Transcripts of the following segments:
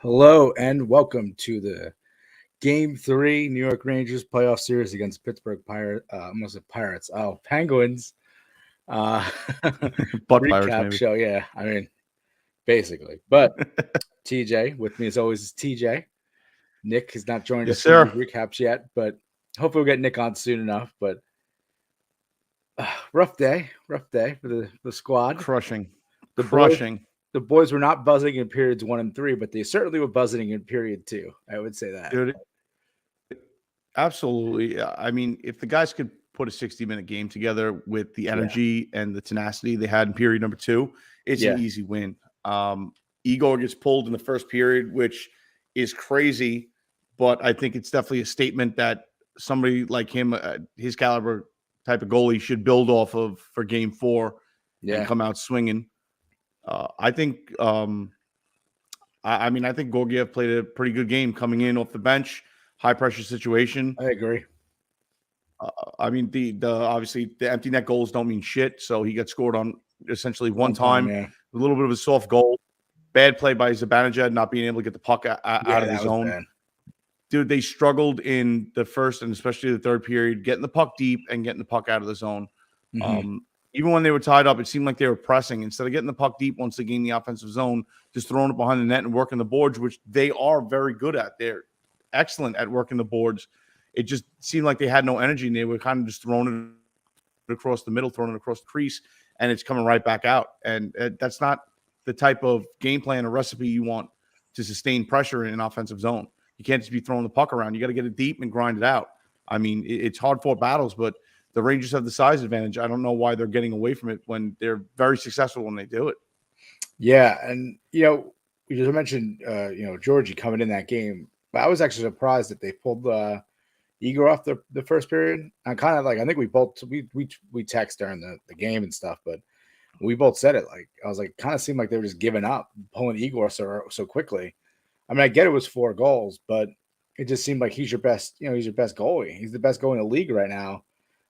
Hello and welcome to the Game 3 New York Rangers Playoff Series against Pittsburgh Penguins. But Recap Pirates, show, yeah. I mean, basically. But TJ, with me as always is TJ. Nick has not joined us for the recaps yet, but hopefully we'll get Nick on soon enough. But rough day for the squad. Crushing. The boys were not buzzing in periods 1 and 3, but they certainly were buzzing in period 2. I would say that. Dude, absolutely. I mean, if the guys could put a 60-minute game together with the energy and the tenacity they had in period number 2, it's an easy win. Igor gets pulled in the first period, which is crazy, but I think it's definitely a statement that somebody like him, his caliber type of goalie, should build off of for game 4 and come out swinging. I think Gorgiev played a pretty good game coming in off the bench, high pressure situation. I agree. I mean, the obviously the empty net goals don't mean shit, so he got scored on essentially one time. A little bit of a soft goal, bad play by Zibanejad, not being able to get the puck out of the zone. Bad. Dude, they struggled in the first and especially the third period, getting the puck deep and getting the puck out of the zone. Mm-hmm. Even when they were tied up, it seemed like they were pressing. Instead of getting the puck deep once they gained the offensive zone, just throwing it behind the net and working the boards, which they are very good at. They're excellent at working the boards. It just seemed like they had no energy, and they were kind of just throwing it across the middle, throwing it across the crease, and it's coming right back out. And that's not the type of game plan or recipe you want to sustain pressure in an offensive zone. You can't just be throwing the puck around. You got to get it deep and grind it out. I mean, it's hard-fought battles, but the Rangers have the size advantage. I don't know why they're getting away from it when they're very successful when they do it. Yeah, and, you just mentioned, Georgie coming in that game. But I was actually surprised that they pulled Igor off the first period. I kind of I think we both we text during the game and stuff, but we both said it. I was kind of seemed like they were just giving up, pulling Igor so quickly. I mean, I get it was 4 goals, but it just seemed like he's your best goalie. He's the best goalie in the league right now.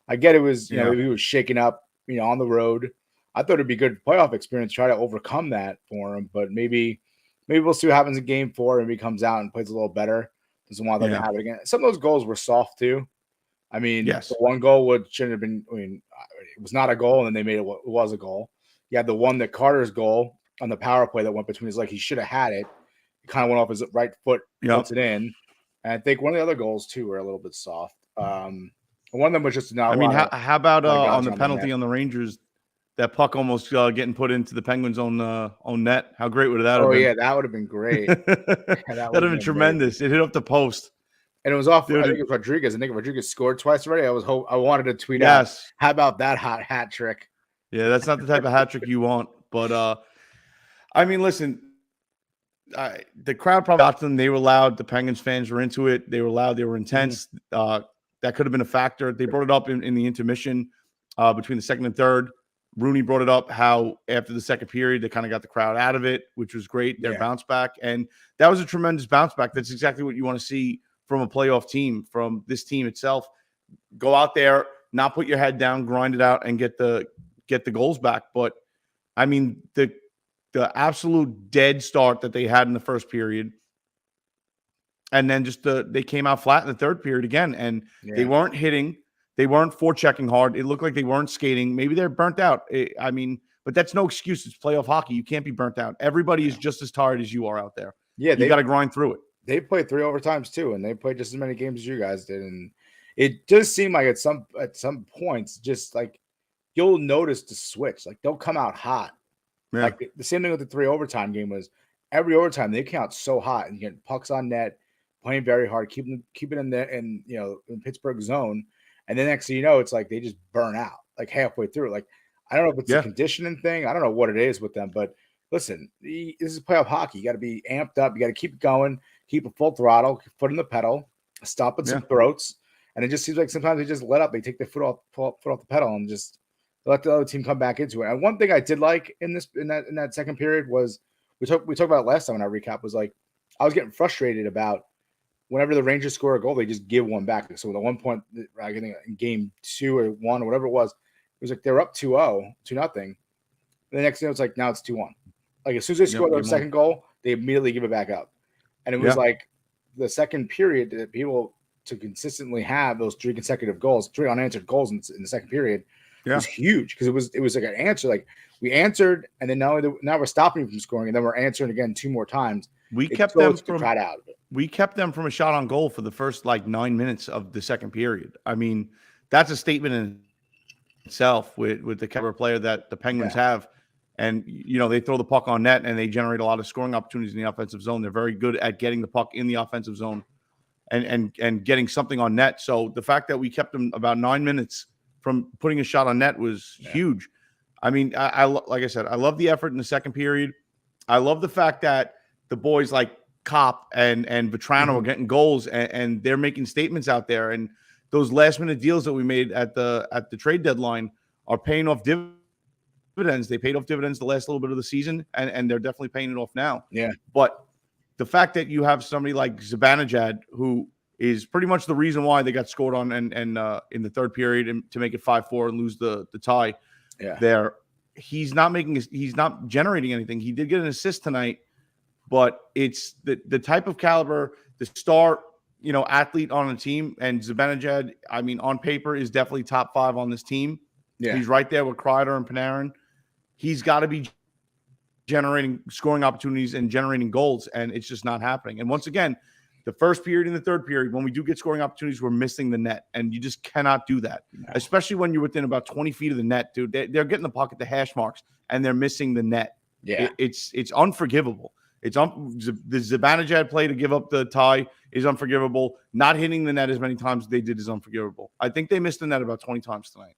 I get it was, maybe he was shaking up, on the road. I thought it'd be a good playoff experience, try to overcome that for him, but maybe we'll see what happens in game 4 and he comes out and plays a little better. Doesn't want that to happen again. Some of those goals were soft too. I mean, the one goal shouldn't have been, it was not a goal, and then they made it was a goal. You had the one that Carter's goal on the power play that went between his legs. He should have had it. He kind of went off his right foot, puts it in. And I think one of the other goals too were a little bit soft. One of them was just not. I mean, how about on the penalty on the Rangers? That puck almost getting put into the Penguins' own net. How great would that have been? Oh, yeah, that would have been great. That would have been tremendous. Great. It hit up the post. And it was off. I think it was Rodriguez. I think Rodriguez scored twice already. I wanted to tweet out. How about that hot hat trick? Yeah, that's not the type of hat trick you want. But, I mean, listen, the crowd probably got them. They were loud. The Penguins fans were into it. They were loud. They were intense. That could have been a factor. They brought it up in the intermission between the second and third. Rooney brought it up how after the second period, they kind of got the crowd out of it, which was great. Their bounce back. And that was a tremendous bounce back. That's exactly what you want to see from a playoff team, from this team itself. Go out there, not put your head down, grind it out, and get the goals back. But, I mean, the absolute dead start that they had in the first period, and then just they came out flat in the third period again, and they weren't hitting. They weren't forechecking hard. It looked like they weren't skating. Maybe they're burnt out. But that's no excuse. It's playoff hockey. You can't be burnt out. Everybody is just as tired as you are out there. Yeah, you got to grind through it. They played 3 overtimes too, and they played just as many games as you guys did. And it does seem like at some points, just like you'll notice the switch. Like they'll come out hot. Yeah. Like the same thing with the 3 overtime game was every overtime they count so hot and getting pucks on net, playing very hard, keeping it in in Pittsburgh zone, and then next thing you know, it's like they just burn out like halfway through. Like I don't know if it's a conditioning thing. I don't know what it is with them, but listen, this is playoff hockey. You got to be amped up. You got to keep going, keep a full throttle, foot in the pedal, stomping some throats. And it just seems like sometimes they just let up. They take their foot off the pedal and just let the other team come back into it. And one thing I did like in that second period was we talked about it last time in our recap was like I was getting frustrated about whenever the Rangers score a goal, they just give one back. So at one point, I think in game 2 or 1 or whatever it was like they were up 2-0, 2-0. The next thing it's like now it's 2-1. Like as soon as they score their second goal, they immediately give it back up. And it was like the second period that people to consistently have those 3 consecutive goals, 3 unanswered goals in the second period was huge because it was like an answer. Like we answered, and then now we're stopping from scoring, and then we're answering again 2 more times. We kept them from out of it. We kept them from a shot on goal for the first 9 minutes of the second period. I mean, that's a statement in itself with the caliber player that the Penguins have. And, they throw the puck on net and they generate a lot of scoring opportunities in the offensive zone. They're very good at getting the puck in the offensive zone and getting something on net. So the fact that we kept them about 9 minutes from putting a shot on net was huge. I mean, I like I said, I love the effort in the second period. I love the fact that the boys like Kopp and Vetrano are getting goals and they're making statements out there. And those last minute deals that we made at the trade deadline are paying off dividends. They paid off dividends the last little bit of the season, and they're definitely paying it off now. Yeah. But the fact that you have somebody like Zibanejad, who is pretty much the reason why they got scored on and in the third period and to make it 5-4 and lose the tie there, he's not generating anything. He did get an assist tonight, but it's the type of caliber, the star, athlete on a team, and Zibanejad, I mean, on paper is definitely top 5 on this team. Yeah. He's right there with Kreider and Panarin. He's got to be generating scoring opportunities and generating goals, and it's just not happening. And once again, the first period and the third period, when we do get scoring opportunities, we're missing the net, and you just cannot do that, especially when you're within about 20 feet of the net, dude. They're getting the puck at the hash marks, and they're missing the net. Yeah, it's unforgivable. The Zibanejad play to give up the tie is unforgivable. Not hitting the net as many times as they did is unforgivable. I think they missed the net about 20 times tonight.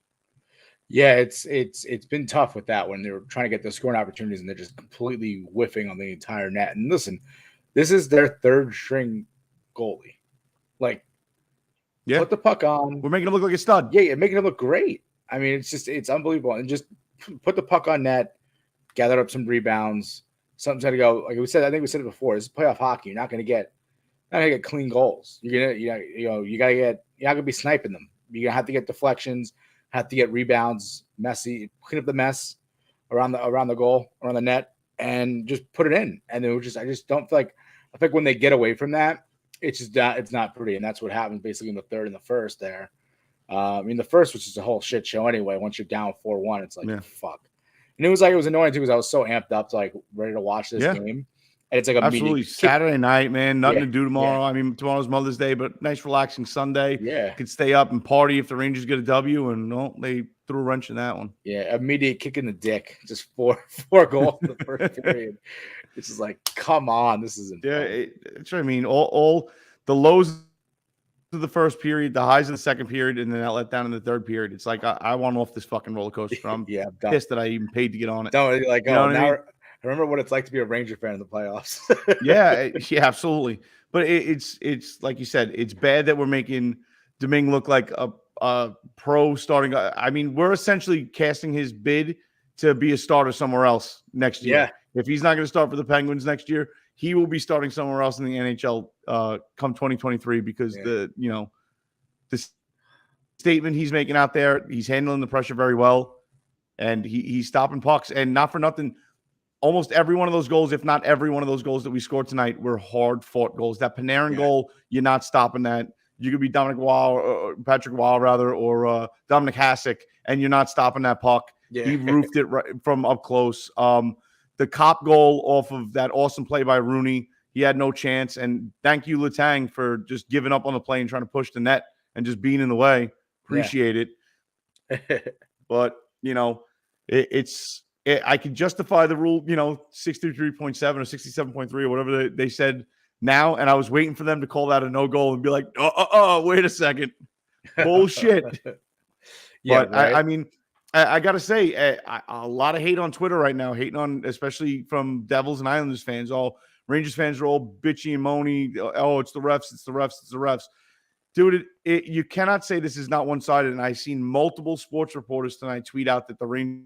Yeah, it's been tough with that when they're trying to get those scoring opportunities and they're just completely whiffing on the entire net. And listen, this is their third string goalie. Like, put the puck on. We're making him look like a stud. Yeah, making him look great. I mean, it's unbelievable. And just put the puck on net, gather up some rebounds. Something's got to go. Like I think we said it before. This is playoff hockey. You're not going to get clean goals. You're not gonna be sniping them. You're gonna have to get deflections. Have to get rebounds, messy, clean up the mess around the goal, around the net, and just put it in. And I just don't feel like I think when they get away from that, it's not pretty. And that's what happens basically in the third and the first there. I mean, the first was just a whole shit show anyway. Once you're down 4-1, it's like fuck. And it was annoying too because I was so amped up to ready to watch this game. And it's like a absolutely Saturday night, man. Nothing to do tomorrow. Yeah. I mean, tomorrow's Mother's Day, but nice relaxing Sunday. Yeah, could stay up and party if the Rangers get a W, and they threw a wrench in that one. Yeah, immediate kick in the dick. Just four goals in the first period. It's just like, come on, this isn't. Yeah, it's what I mean. All the lows of the first period, the highs of the second period, and then that let down in the third period. It's like I want off this fucking roller coaster. I'm pissed that I even paid to get on it. Don't like now. I remember what it's like to be a Ranger fan in the playoffs. yeah, absolutely. But it's like you said, it's bad that we're making Domingue look like a pro starting. I mean, we're essentially casting his bid to be a starter somewhere else next year. Yeah. If he's not going to start for the Penguins next year, he will be starting somewhere else in the NHL come 2023 because the statement he's making out there, he's handling the pressure very well, and he's stopping pucks. And not for nothing, almost every one of those goals, if not every one of those goals that we scored tonight, were hard-fought goals. That Panarin goal, you're not stopping that. You could be Patrick Waugh, rather, or Dominic Hasek, and you're not stopping that puck. Yeah. He roofed it right from up close. The Kopp goal off of that awesome play by Rooney, he had no chance. And thank you, Letang, for just giving up on the play and trying to push the net and just being in the way. Appreciate it. But, it's I can justify the rule, 63.7 or 67.3 or whatever they said now. And I was waiting for them to call that a no goal and be like, wait a second. Bullshit. Yeah, But right. I mean, I got to say, a lot of hate on Twitter right now, hating on, especially from Devils and Islanders fans. All Rangers fans are all bitchy and moany. Oh, it's the refs, it's the refs, it's the refs. Dude, you cannot say this is not one-sided. And I've seen multiple sports reporters tonight tweet out that the Rangers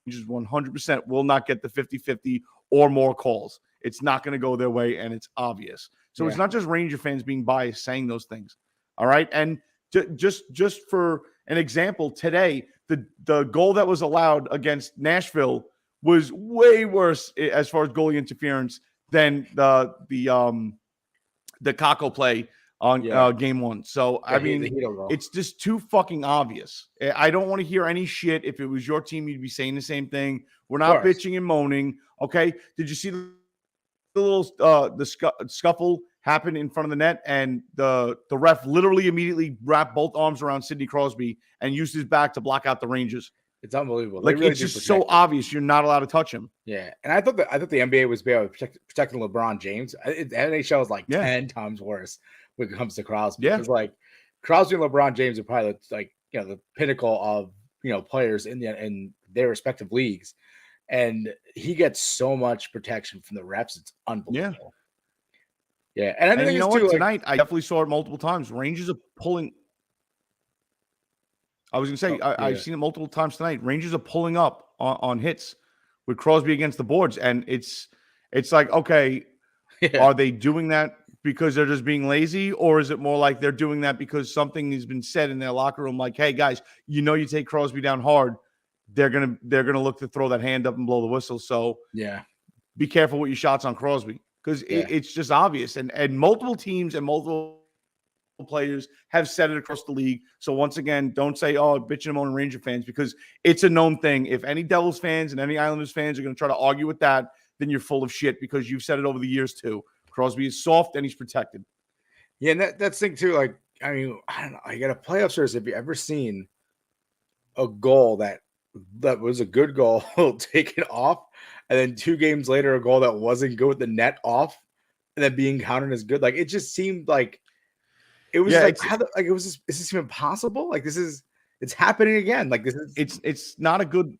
100% will not get the 50-50 or more calls. It's not going to go their way, and it's obvious. So It's not just Ranger fans being biased saying those things. All right? And just for an example, today, the goal that was allowed against Nashville was way worse as far as goalie interference than the Kako play on game one. So, I mean, it's just too fucking obvious. I don't want to hear any shit. If it was your team, you'd be saying the same thing. We're not bitching and moaning. Okay. Did you see the little scuffle happen in front of the net? And the ref literally immediately wrapped both arms around Sidney Crosby and used his back to block out the Rangers. It's unbelievable. Like, it's just so obvious you're not allowed to touch him. Yeah, and I thought the NBA was protecting LeBron James. NHL is like 10 times worse when it comes to Crosby. Because like Crosby and LeBron James are probably like the pinnacle of players in their respective leagues, and he gets so much protection from the refs. It's unbelievable. Yeah, and I think tonight I definitely saw it multiple times. Rangers are pulling. I was going to say, I've seen it multiple times tonight. Rangers are pulling up on hits with Crosby against the boards. And it's like, okay, are they doing that because they're just being lazy? Or is it more like they're doing that because something has been said in their locker room? Like, hey, guys, you take Crosby down hard. They're going to look to throw that hand up and blow the whistle. So be careful with your shots on Crosby because it's just obvious. And multiple teams and multiple players have said it across the league. So once again, don't say, bitching and moaning Ranger fans, because it's a known thing. If any Devils fans and any Islanders fans are going to try to argue with that, then you're full of shit because you've said it over the years too. Crosby is soft and he's protected. Yeah, and that's thing too. Like, I mean, I don't know. I got a playoff series. Have you ever seen a goal that was a good goal taken off, and then 2 games later, a goal that wasn't good with the net off, and then being counted as good? Like, it just seemed like it was is this even possible? Like, it's happening again. Like, this is it's not a good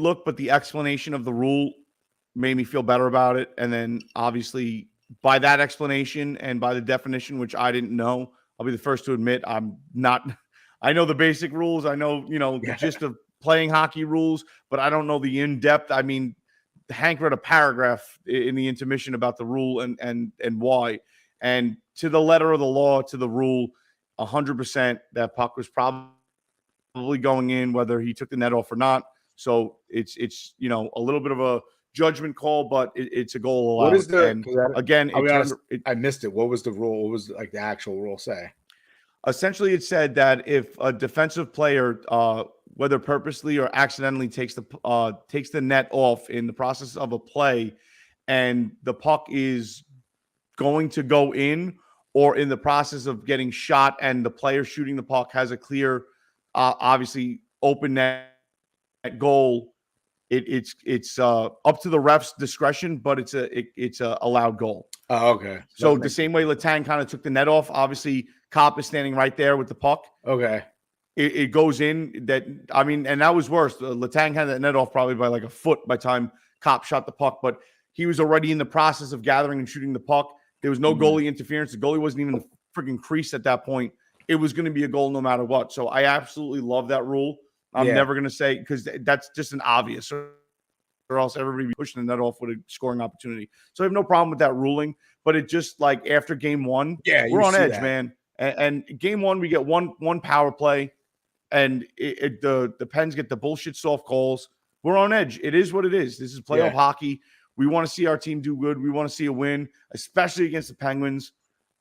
look, but the explanation of the rule made me feel better about it. And then obviously by that explanation and by the definition, which I didn't know, I'll be the first to admit I know the basic rules. I know, the gist of playing hockey rules, but I don't know the in-depth. I mean, Hank read a paragraph in the intermission about the rule and why. And to the letter of the law, to the rule, 100% that puck was probably going in, whether he took the net off or not. So it's a little bit of a judgment call, but it's a goal allowed. What is the? And again, I missed it. What was the rule? What was like the actual rule say? Essentially, it said that if a defensive player, whether purposely or accidentally, takes the net off in the process of a play, and the puck is going to go in, or in the process of getting shot and the player shooting the puck has a clear, obviously open net goal, it's up to the ref's discretion, but it's a allowed goal. Oh, okay. So the same way Letang kind of took the net off, obviously Kopp is standing right there with the puck. Okay. It goes in. And that was worse. Letang had that net off probably by like a foot by the time Kopp shot the puck, but he was already in the process of gathering and shooting the puck. There was no goalie interference. The goalie wasn't even in the freaking crease at that point. It was going to be a goal no matter what. So I absolutely love that rule. I'm never going to say, because that's just an obvious, or else everybody be pushing the net off with a scoring opportunity. So I have no problem with that ruling. But it just, like, after game one, we're on edge, man. And game one, we get one power play, and the Pens get the bullshit soft calls. We're on edge. It is what it is. This is playoff hockey. We want to see our team do good. We want to see a win, especially against the Penguins.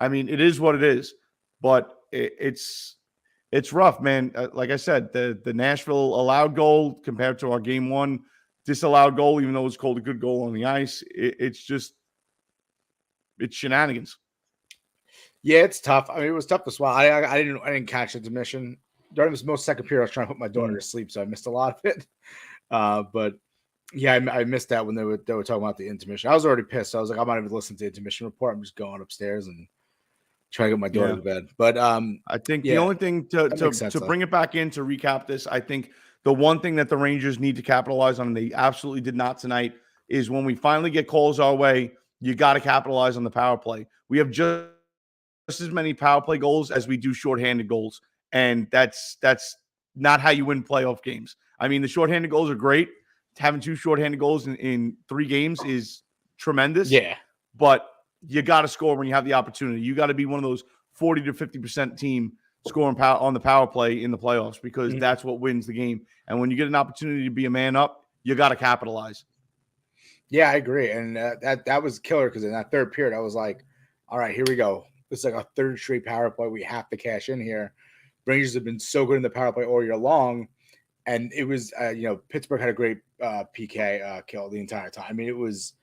I mean, it is what it is. But it's rough, man. Like I said, the Nashville allowed goal compared to our game one disallowed goal, even though it was called a good goal on the ice, it's shenanigans. Yeah, it's tough. I mean, it was tough to swallow. I didn't catch the intermission during this most second period. I was trying to put my daughter to sleep, so I missed a lot of it. But yeah, I missed that when they were talking about the intermission. I was already pissed. I was like, I'm not even listening to the intermission report. I'm just going upstairs and trying to get my daughter to bed. But I think the yeah, only thing sense, to bring it back in to recap this, I think the one thing that the Rangers need to capitalize on, and they absolutely did not tonight, is when we finally get calls our way, you got to capitalize on the power play. We have just as many power play goals as we do shorthanded goals, and that's not how you win playoff games. I mean, the shorthanded goals are great. Having 2 shorthanded goals in 3 games is tremendous. Yeah, but you got to score when you have the opportunity. You got to be one of those 40 to 50% team scoring power on the power play in the playoffs, because that's what wins the game. And when you get an opportunity to be a man up, you got to capitalize. Yeah, I agree. And that was killer, because in that third period, I was like, all right, here we go. It's like a third straight power play. We have to cash in here. Rangers have been so good in the power play all year long. And it was, Pittsburgh had a great PK kill the entire time. I mean, it was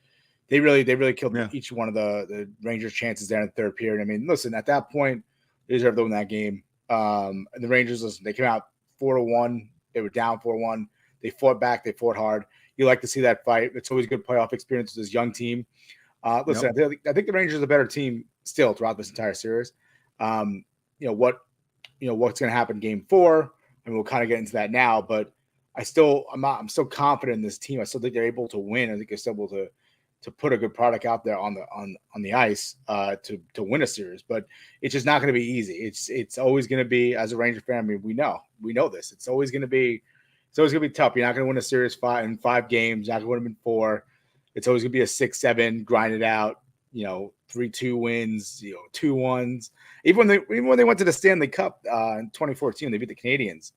they really killed each one of the Rangers' chances there in the third period. I mean, listen, at that point, they deserved to win that game. And the Rangers, listen, they came out 4-1. They were down 4-1. They fought back. They fought hard. You like to see that fight. It's always a good playoff experience with this young team. Listen, I think the Rangers are a better team still throughout this entire series. What's going to happen game 4, and we'll kind of get into that now. But I'm still confident in this team. I still think they're able to win. I think they're still able to put a good product out there on the ice to win a series. But it's just not going to be easy. It's always going to be, as a Ranger fan, I mean, we know this. It's always going to be tough. You're not going to win a series in 5 games. You're not going to win them in 4. It's always going to be a 6-7, grind it out. 3-2 wins. 2-1s. Even when they went to the Stanley Cup in 2014, they beat the Canadiens.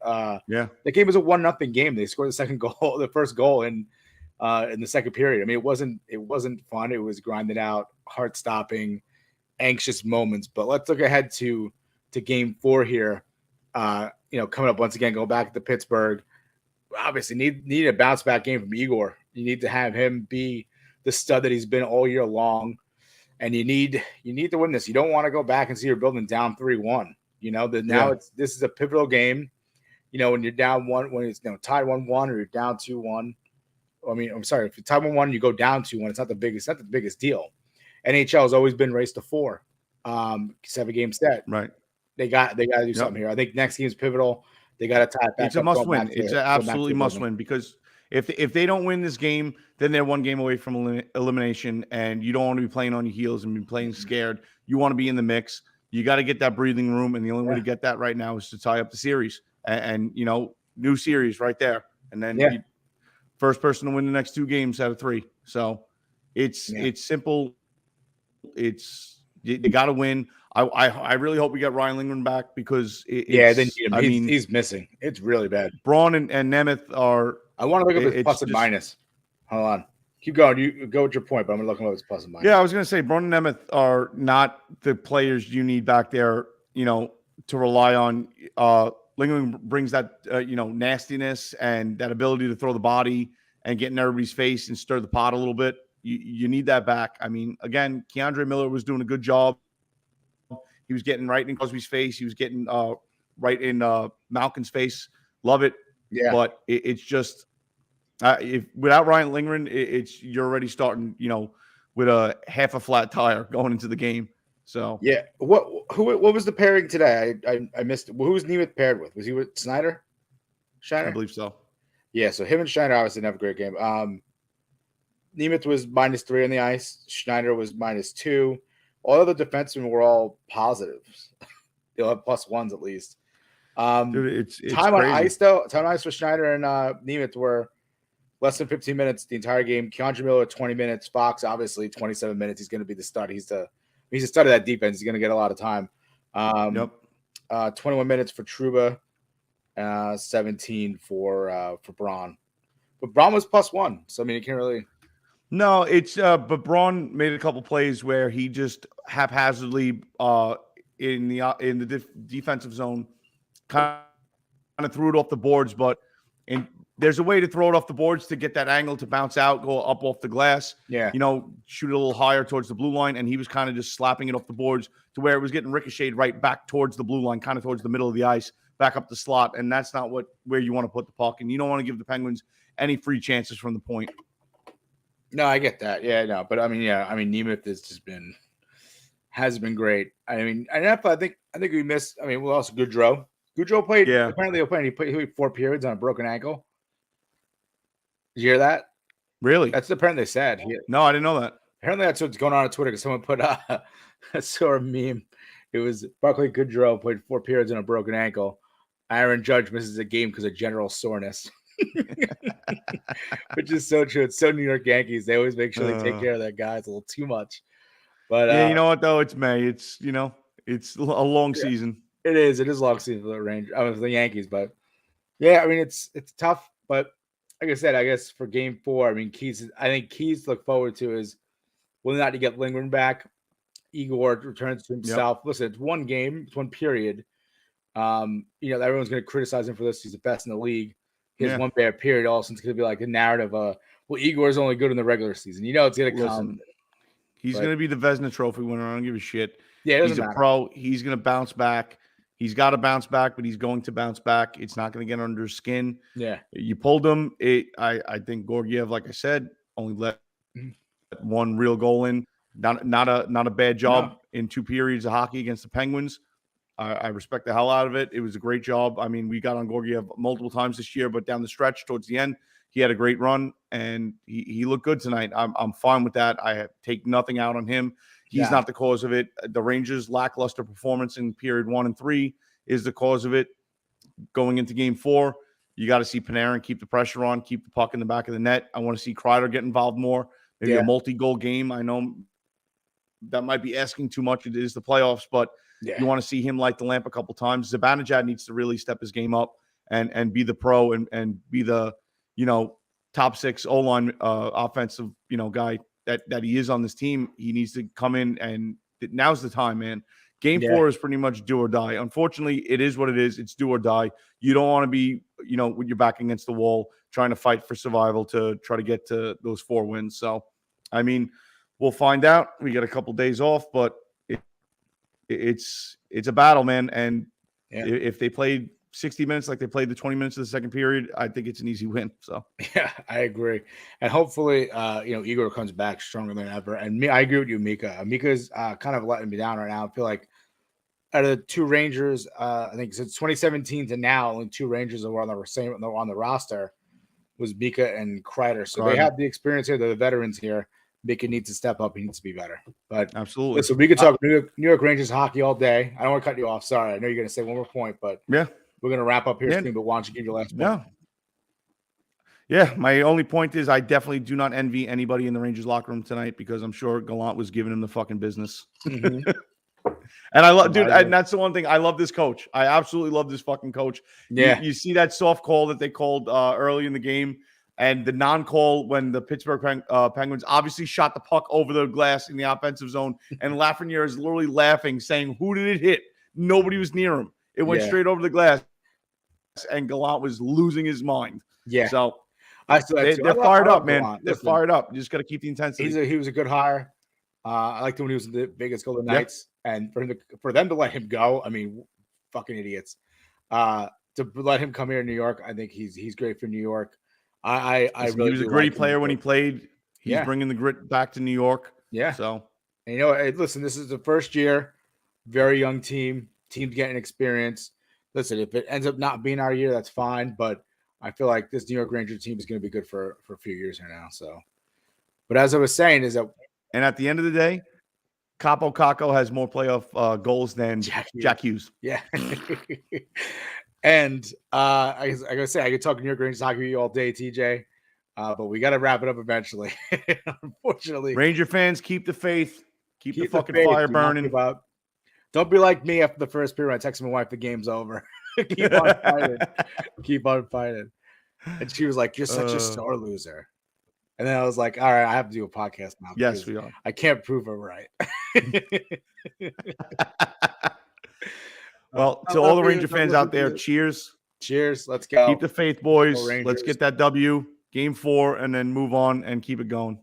The game was a 1-0 game. They scored the first goal in the second period. I mean, it wasn't fun. It was grinded out, heart stopping, anxious moments. But let's look ahead to game 4 here. Coming up once again, go back to Pittsburgh. Obviously need a bounce back game from Igor. You need to have him be the stud that he's been all year long, and you need to win this. You don't want to go back and see your building down 3-1. This is a pivotal game. When you're down 1, when it's tied 1-1, or you're down 2-1. I mean, I'm sorry, if you're tied 1-1, you go down 2-1. It's not the biggest deal. NHL has always been race to 4, 7-game set. Right. They got to do something here. I think next game is pivotal. They got to tie it back. It's a must win. It's an absolutely must win, because if they don't win this game, then they're 1 game away from elimination, and you don't want to be playing on your heels and be playing scared. You want to be in the mix. You got to get that breathing room, and the only way to get that right now is to tie up the series. And new series right there, and then first person to win the next 2 games out of 3. So it's simple. You got to win. I really hope we get Ryan Lindgren back, because he's missing. It's really bad. Braun and Nemeth are. I want to look up his plus and minus. Hold on, keep going. You go with your point, but I'm gonna look up his plus and minus. Yeah, I was gonna say Braun and Nemeth are not the players you need back there. To rely on. Lindgren brings that nastiness and that ability to throw the body and get in everybody's face and stir the pot a little bit. You need that back. I mean, again, Keandre Miller was doing a good job. He was getting right in Crosby's face. He was getting right in Malkin's face. Love it. Yeah. But it's just if without Ryan Lindgren, you're already starting, with a half a flat tire going into the game. So yeah. What was the pairing today? I missed it. Who was Nemeth paired with? Was he with Schneider? I believe so. Yeah. So him and Schneider obviously didn't have a great game. Nemeth was -3 on the ice. Schneider was -2. All of the defensemen were all positives. They'll have +1s at least. Dude, it's time crazy. on ice though. Time on ice for Schneider and Nemeth were less than 15 minutes the entire game. Keandre Miller 20 minutes. Fox obviously 27 minutes. He's going to be the stud. He's a stud of that defense. He's going to get a lot of time. 21 minutes for Trouba. 17 for Braun. But Braun was +1, so I mean you can't really. No, it's but Braun made a couple plays where he just haphazardly in the defensive zone kind of threw it off the boards, but there's a way to throw it off the boards to get that angle to bounce out, go up off the glass. Yeah. Shoot it a little higher towards the blue line, and he was kind of just slapping it off the boards to where it was getting ricocheted right back towards the blue line, kind of towards the middle of the ice. back up the slot, and that's not where you want to put the puck, and you don't want to give the Penguins any free chances from the point. No, I get that. Yeah, no, but I mean, Nemeth has been great. I mean, and I think we missed. I mean, we lost Goudreau. Goudreau played. Yeah. Apparently, he played 4 periods on a broken ankle. Did you hear that? Really? That's apparently they said. No, I didn't know that. Apparently, that's what's going on Twitter because someone put I saw a meme. It was Barclay Goudreau played 4 periods on a broken ankle. Aaron Judge misses a game because of general soreness. Which is so true. It's so New York Yankees. They always make sure they take care of their guys a little too much. But yeah, you know what though? It's May. It's it's a long season. It is a long season for the Yankees. But yeah, I mean it's tough. But like I said, I guess for Game 4, I mean keys to look forward to is whether or not you get Lindgren back. Igor returns to himself. Yep. Listen, it's one game, it's one period. Everyone's going to criticize him for this. He's the best in the league. He has one bad period. All of a sudden, it's going to be like a narrative of, Igor is only good in the regular season. It's going to come. He's going to be the Vezina Trophy winner. I don't give a shit. Yeah, he's a pro. He's going to bounce back. He's got to bounce back, but he's going to bounce back. It's not going to get under his skin. Yeah. You pulled him. I think Georgiev, like I said, only let one real goal in. Not a bad job in 2 periods of hockey against the Penguins. I respect the hell out of it. It was a great job. I mean, we got on Georgiev multiple times this year, but down the stretch towards the end, he had a great run and he looked good tonight. I'm fine with that. I take nothing out on him. He's not the cause of it. The Rangers' lackluster performance in period 1 and 3 is the cause of it. Going into Game 4, you got to see Panarin keep the pressure on, keep the puck in the back of the net. I want to see Kreider get involved more. Maybe a multi-goal game. I know that might be asking too much. It is the playoffs, but you want to see him light the lamp a couple times. Zibanejad needs to really step his game up and be the pro and be the, top 6 O-line offensive, guy that he is on this team. He needs to come in, and now's the time, man. Game 4 is pretty much do or die. Unfortunately, it is what it is. It's do or die. You don't want to be, with your back against the wall trying to fight for survival to try to get to those 4 wins. So, I mean, we'll find out. We got a couple days off, but it's a battle, man. And if they played 60 minutes like they played the 20 minutes of the second period, I think it's an easy win. So yeah, I agree. And hopefully, Igor comes back stronger than ever. And I agree with you, Mika. Mika's kind of letting me down right now. I feel like out of the 2 Rangers, I think since 2017 to now, only 2 Rangers were on the roster was Mika and Kreider. So they have the experience here. They're the veterans here. Mika needs to step up. He needs to be better. But absolutely. Listen, we could talk New York Rangers hockey all day. I don't want to cut you off. Sorry. I know you're going to say one more point, but we're going to wrap up here soon. But why don't you give your last point? Yeah. My only point is I definitely do not envy anybody in the Rangers locker room tonight because I'm sure Gallant was giving him the fucking business. Mm-hmm. And I love, dude, and that's the one thing. I love this coach. I absolutely love this fucking coach. Yeah. You see that soft call that they called early in the game. And the non-call when the Pittsburgh Penguins obviously shot the puck over the glass in the offensive zone. And Lafreniere is literally laughing, saying, who did it hit? Nobody was near him. It went straight over the glass. And Gallant was losing his mind. Yeah. So they're fired up, man. Gallant. They're fired up. You just got to keep the intensity. He was a good hire. I liked him when he was in the Vegas Golden Knights. And for them to let him go, I mean, fucking idiots. To let him come here in New York, I think he's great for New York. I really he was a gritty player when he played. He's bringing the grit back to New York. Yeah. So, and listen, this is the first year, very young team's getting experience. Listen, if it ends up not being our year, that's fine. But I feel like this New York Ranger team is going to be good for a few years here now. So, but as I was saying, is that and at the end of the day, Capo Caco has more playoff goals than Jack Hughes. Yeah. And I gotta say, I could talk New York Rangers hockey with you all day, TJ. But we got to wrap it up eventually. Unfortunately, Ranger fans, keep the faith. Keep the fucking fire burning. Don't be like me after the first period. I text my wife, the game's over. Keep on fighting. Keep on fighting. And she was like, "You're such a sore loser." And then I was like, "All right, I have to do a podcast now." Yes, we are. I can't prove it right. Well, to all the Ranger fans out there, cheers. Cheers. Let's go. Keep the faith, boys. Let's get that W, Game 4, and then move on and keep it going.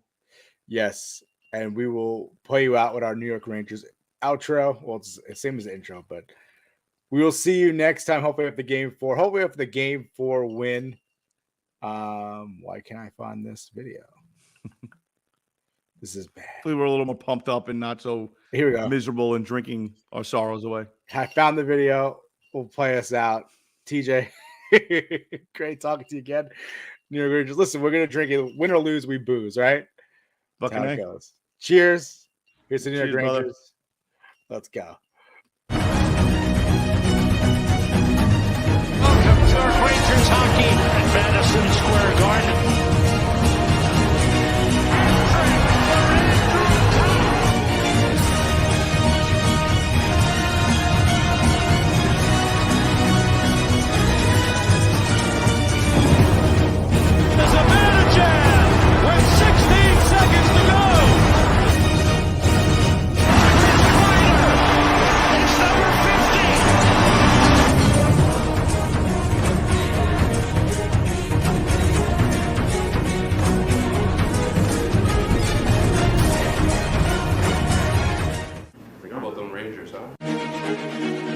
Yes. And we will play you out with our New York Rangers outro. Well, it's the same as the intro, but We will see you next time. Hopefully, with the game 4. Hopefully, with the game 4 win. Why can't I find this video? This is bad. Hopefully, we're a little more pumped up and not so Here we go. miserable and drinking our sorrows away. I found the video. We'll play us out. TJ, great talking to you again. Just listen, we're gonna drink it. Win or lose, we booze, right? That's how it goes. Cheers. Here's the New York Rangers. Let's go. Welcome to our great